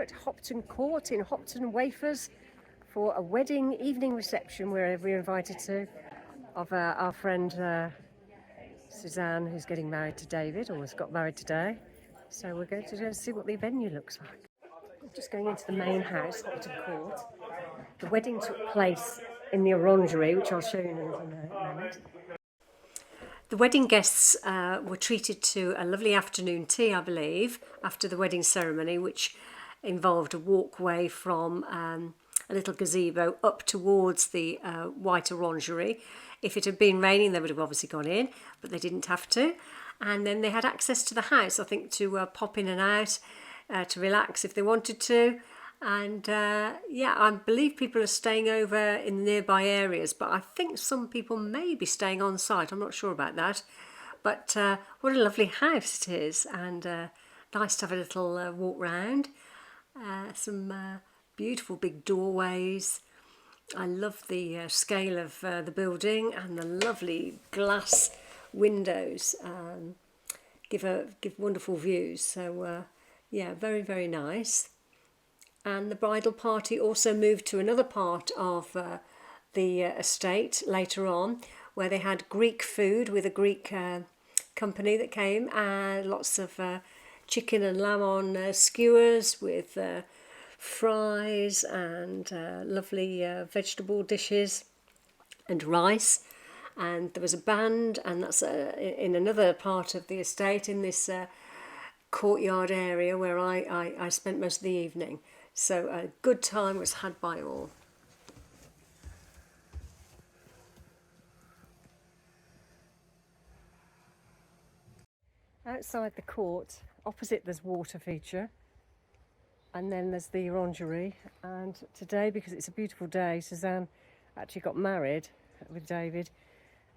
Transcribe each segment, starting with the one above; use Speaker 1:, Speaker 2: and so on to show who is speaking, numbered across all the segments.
Speaker 1: at Hopton Court in Hopton Wafers for a wedding evening reception where we're invited to of our friend Suzanne, who's getting married to David, or has got married today. So we're going to go see what the venue looks like. We're just going into the main house, Hopton Court. The wedding took place in the orangery, which I'll show you in a little moment. The wedding guests were treated to a lovely afternoon tea, I believe, after the wedding ceremony, which involved a walkway from a little gazebo up towards the white orangery. If it had been raining, they would have obviously gone in, but they didn't have to. And then they had access to the house, I think, to pop in and out, to relax if they wanted to. And yeah, I believe people are staying over in nearby areas, but I think some people may be staying on site. I'm not sure about that. But what a lovely house it is, and nice to have a little walk round. Some beautiful big doorways. I love the scale of the building, and the lovely glass windows give wonderful views. So yeah, very, very nice. And the bridal party also moved to another part of the estate later on, where they had Greek food with a Greek company that came, and lots of chicken and lamb on skewers with fries and lovely vegetable dishes and rice. And there was a band, and that's in another part of the estate, in this courtyard area where I spent most of the evening. So a good time was had by all. Outside the court, opposite there's water feature, and then there's the orangery. And today, because it's a beautiful day, Suzanne actually got married with David,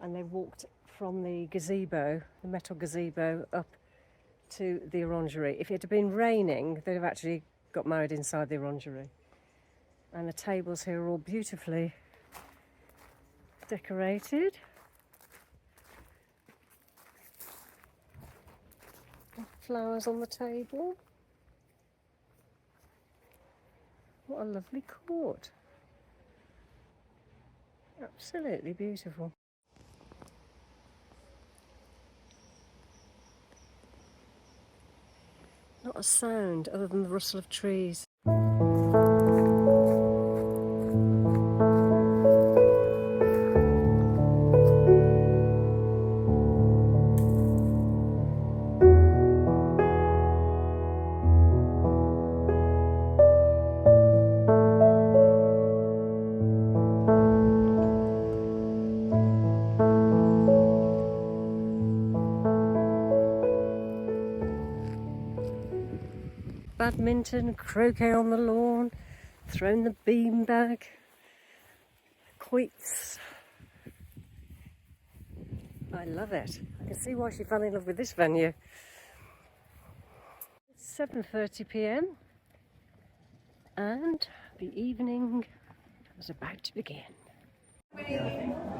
Speaker 1: and they walked from the gazebo, the metal gazebo, up to the orangery. If it had been raining, they'd have actually got married inside the orangery. And the tables here are all beautifully decorated. Flowers on the table. What a lovely court. Absolutely beautiful. Not a sound other than the rustle of trees. Badminton, croquet on the lawn, thrown the beanbag, quoits. I love it. I can see why she fell in love with this venue. It's 7:30 p.m. and the evening was about to begin. Maybe.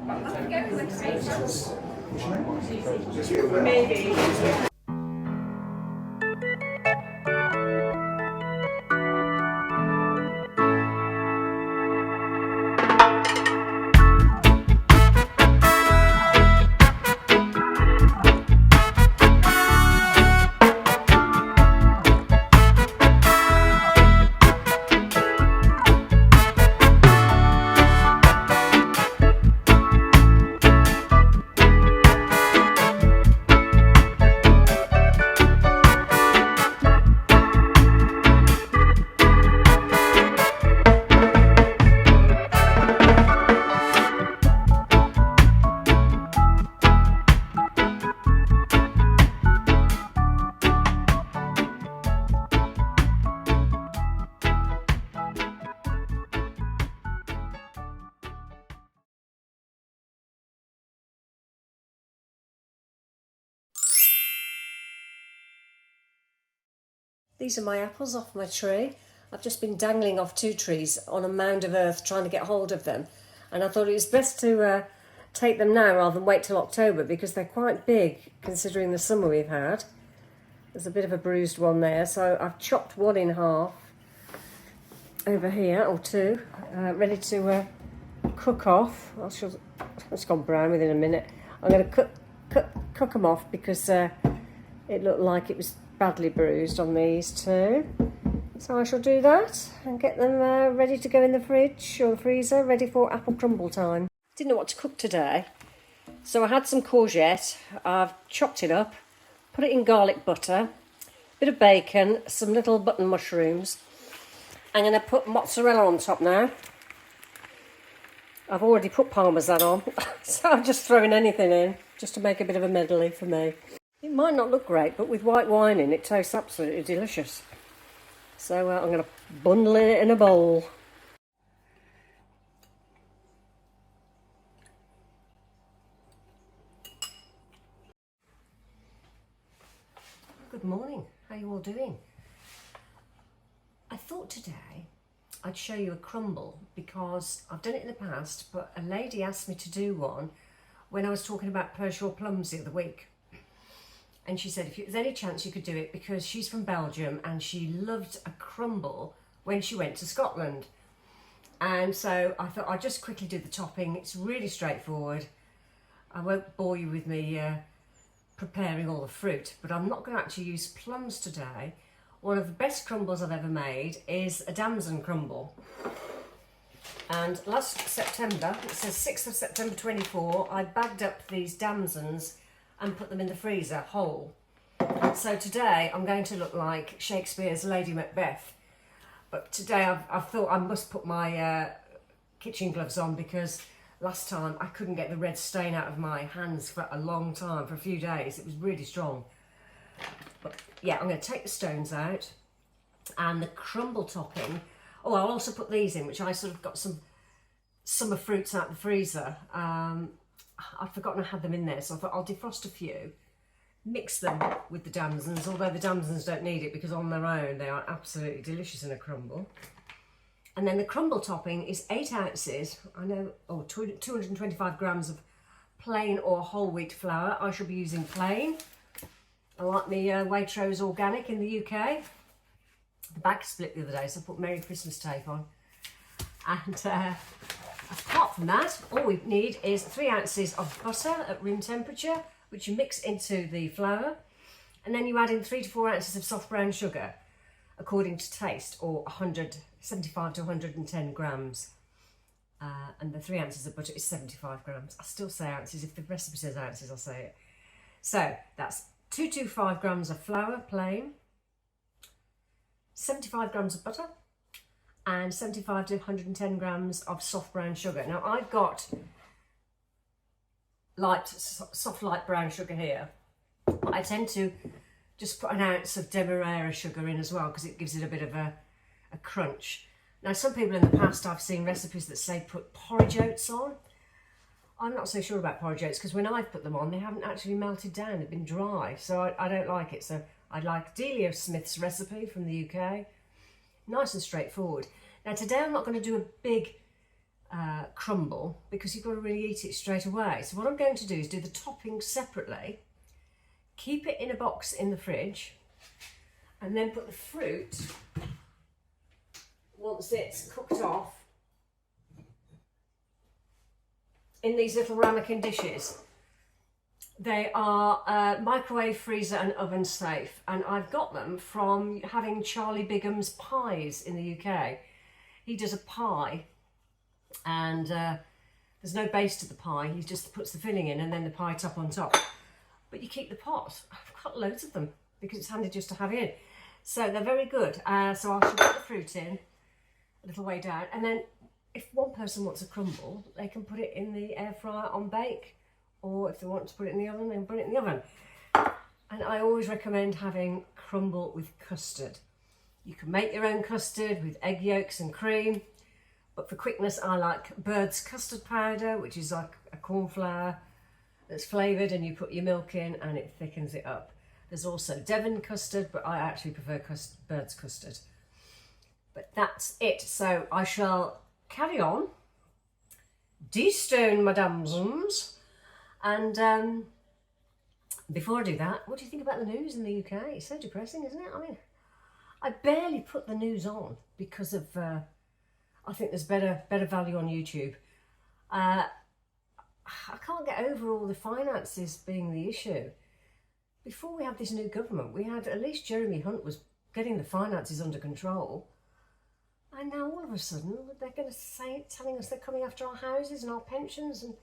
Speaker 1: These are my apples off my tree. I've just been dangling off 2 trees on a mound of earth trying to get hold of them. And I thought it was best to take them now rather than wait till October, because they're quite big considering the summer we've had. There's a bit of a bruised one there, so I've chopped one in half over here, or two, ready to cook off. It's gone brown within a minute. I'm going to cook them off because it looked like it was badly bruised on these two. So I shall do that and get them ready to go in the fridge or the freezer, ready for apple crumble time. Didn't know what to cook today, so I had some courgette. I've chopped it up, put it in garlic butter, bit of bacon, some little button mushrooms. I'm going to put mozzarella on top now. I've already put parmesan on, so I'm just throwing anything in just to make a bit of a medley for me. It might not look great, but with white wine in, it tastes absolutely delicious. So I'm going to bundle it in a bowl. Good morning. How are you all doing? I thought today I'd show you a crumble because I've done it in the past, but a lady asked me to do one when I was talking about Persian plums the other week. And she said if there's any chance you could do it, because she's from Belgium and she loved a crumble when she went to Scotland. And so I thought I'd just quickly do the topping. It's really straightforward. I won't bore you with me preparing all the fruit, but I'm not going to actually use plums today. One of the best crumbles I've ever made is a DAMSON crumble. And last September, it says 6th of September 24, I bagged up these damsons and put them in the freezer whole. So today I'm going to look like Shakespeare's Lady Macbeth. But today I've thought I must put my kitchen gloves on, because last time I couldn't get the red stain out of my hands for a long time, for a few days. It was really strong. But yeah, I'm going to take the stones out and the crumble topping. Oh, I'll also put these in, which I sort of got some summer fruits out of the freezer. I'd forgotten I had them in there, so I thought I'll defrost a few, mix them with the damsons, although the damsons don't need it because on their own they are absolutely delicious in a crumble. And then the crumble topping is 8 ounces, 225 grams of plain or whole wheat flour. I shall be using plain. I like my Waitrose organic in the UK. The back split the other day, so I put Merry Christmas tape on. And apart from that, all we need is 3 ounces of butter at room temperature, which you mix into the flour, and then you add in 3 to 4 ounces of soft brown sugar, according to taste, or 75 to 110 grams. And the 3 ounces of butter is 75 grams. I still say ounces. If the recipe says ounces, I'll say it. So that's 225 grams of flour, plain, 75 grams of butter, and 75 to 110 grams of soft brown sugar. Now I've got soft light brown sugar here. I tend to just put an ounce of demerara sugar in as well, because it gives it a bit of a crunch. Now some people in the past, I've seen recipes that say put porridge oats on. I'm not so sure about porridge oats, because when I've put them on, they haven't actually melted down, they've been dry, so I don't like it. So I like Delia Smith's recipe from the UK. Nice and straightforward. Now today I'm not going to do a big crumble, because you've got to really eat it straight away. So what I'm going to do is do the topping separately, keep it in a box in the fridge, and then put the fruit, once it's cooked off, in these little ramekin dishes. They are microwave, freezer and oven safe, and I've got them from having Charlie Bigham's pies in the UK. He does a pie, and there's no base to the pie. He just puts the filling in and then the pie top on top. But you keep the pot. I've got loads of them because it's handy just to have in. So they're very good. So I shall put the fruit in a little way down, and then if one person wants a crumble, they can put it in the air fryer on bake. Or if they want to put it in the oven, they can put it in the oven. And I always recommend having crumble with custard. You can make your own custard with egg yolks and cream, but for quickness I like Bird's custard powder, which is like a corn flour that's flavoured, and you put your milk in and it thickens it up. There's also Devon custard, but I actually prefer Bird's custard. But that's it. So I shall carry on, de-stone my damsons. And before I do that, what do you think about the news in the UK? It's so depressing, isn't it? I mean, I barely put the news on because of I think there's better value on YouTube. I can't get over all the finances being the issue. Before we had this new government, we had, at least Jeremy Hunt was getting the finances under control. And now all of a sudden they're going to telling us they're coming after our houses and our pensions, and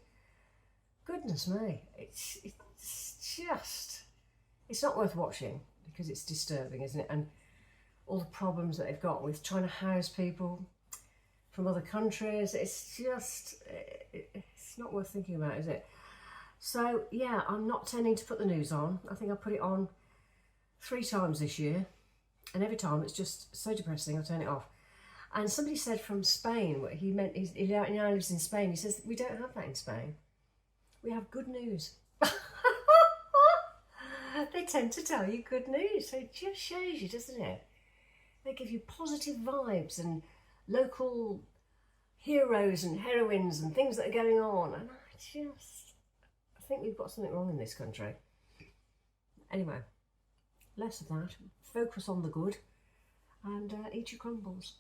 Speaker 1: goodness me, it's just, it's not worth watching because it's disturbing, isn't it? And all the problems that they've got with trying to house people from other countries, it's just, it's not worth thinking about, is it? So yeah, I'm not tending to put the news on. I think I put it on 3 times this year, and every time it's just so depressing, I turn it off. And somebody said from Spain, what he meant, he now lives in Spain, he says, we don't have that in Spain. We have good news. They tend to tell you good news, so it just shows you, doesn't it? They give you positive vibes and local heroes and heroines and things that are going on, and I think we've got something wrong in this country. Anyway, less of that, focus on the good, and eat your crumbles.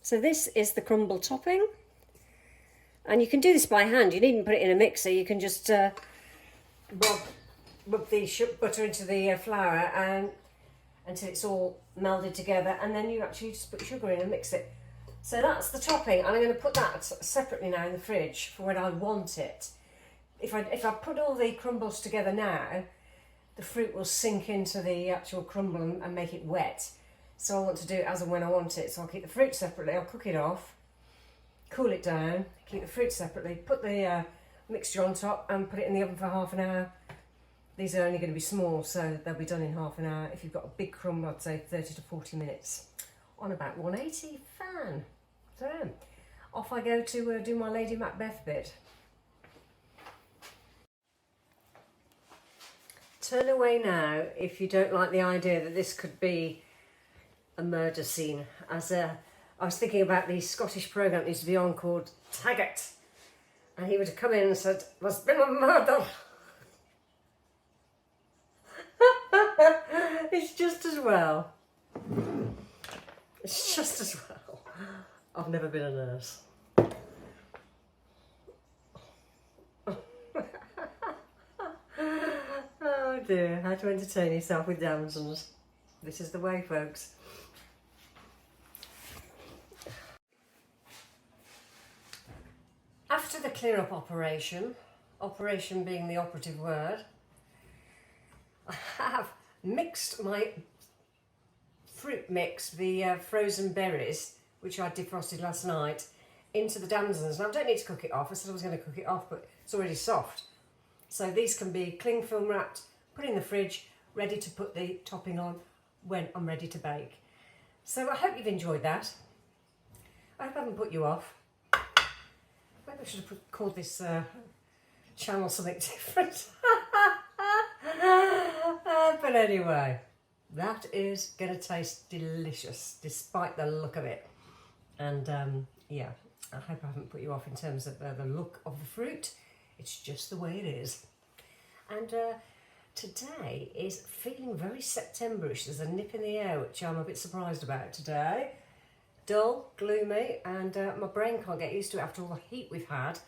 Speaker 1: So this is the crumble topping, and you can do this by hand. You needn't put it in a mixer. You can just rub the butter into the flour and until it's all melded together, and then you actually just put sugar in and mix it. So that's the topping, and I'm going to put that separately now in the fridge for when I want it. If I put all the crumbles together now, the fruit will sink into the actual crumble and make it wet. So I want to do it as and when I want it. So I'll keep the fruit separately, I'll cook it off, cool it down, keep the fruit separately, put the mixture on top and put it in the oven for half an hour. These are only going to be small, so they'll be done in half an hour. If you've got a big crumble, I'd say 30 to 40 minutes on about 180 fan. So off I go to do my Lady Macbeth bit. Turn away now if you don't like the idea that this could be a murder scene. As I was thinking about the Scottish programme that used to be on called Taggart, and he would have come in and said, "There's been a murder." It's just as well. It's just as well. I've never been a nurse. Oh dear, how to entertain yourself with damsons. This is the way, folks. After the clear-up operation, operation being the operative word, I have mixed my fruit mix, the frozen berries, which I defrosted last night, into the damsons. Now I don't need to cook it off. I said I was going to cook it off, but it's already soft. So these can be cling film wrapped, put in the fridge, ready to put the topping on when I'm ready to bake. So I hope you've enjoyed that. I hope I haven't put you off. Maybe I should have called this channel something different. But anyway, that is going to taste delicious despite the look of it. And yeah, I hope I haven't put you off in terms of the look of the fruit. It's just the way it is. And today is feeling very Septemberish. There's a nip in the air, which I'm a bit surprised about today. Dull, gloomy, and my brain can't get used to it after all the heat we've had.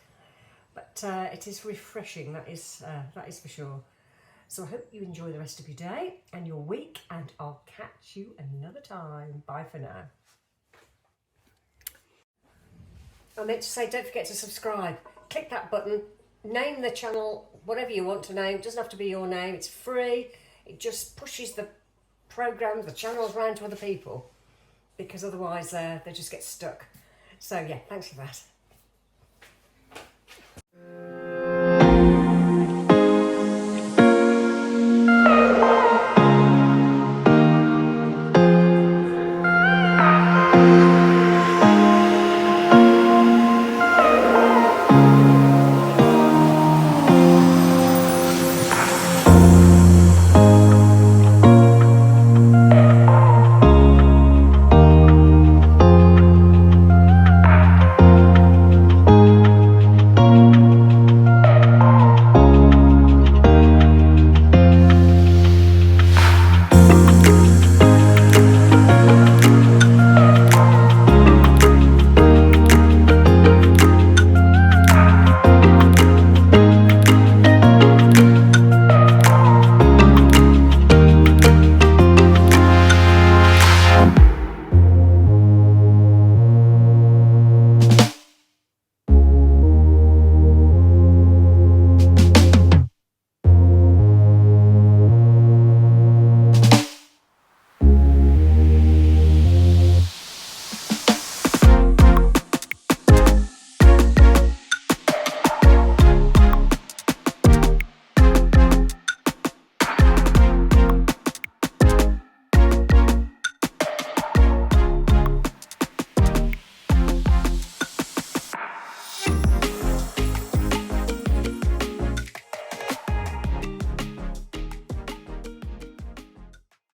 Speaker 1: But it is refreshing, that is for sure. So I hope you enjoy the rest of your day and your week, and I'll catch you another time. Bye for now. I meant to say, don't forget to subscribe. Click that button. Name the channel whatever you want to name. It doesn't have to be your name. It's free. It just pushes the programs, the channels around to other people, because otherwise they just get stuck. So yeah, thanks for that.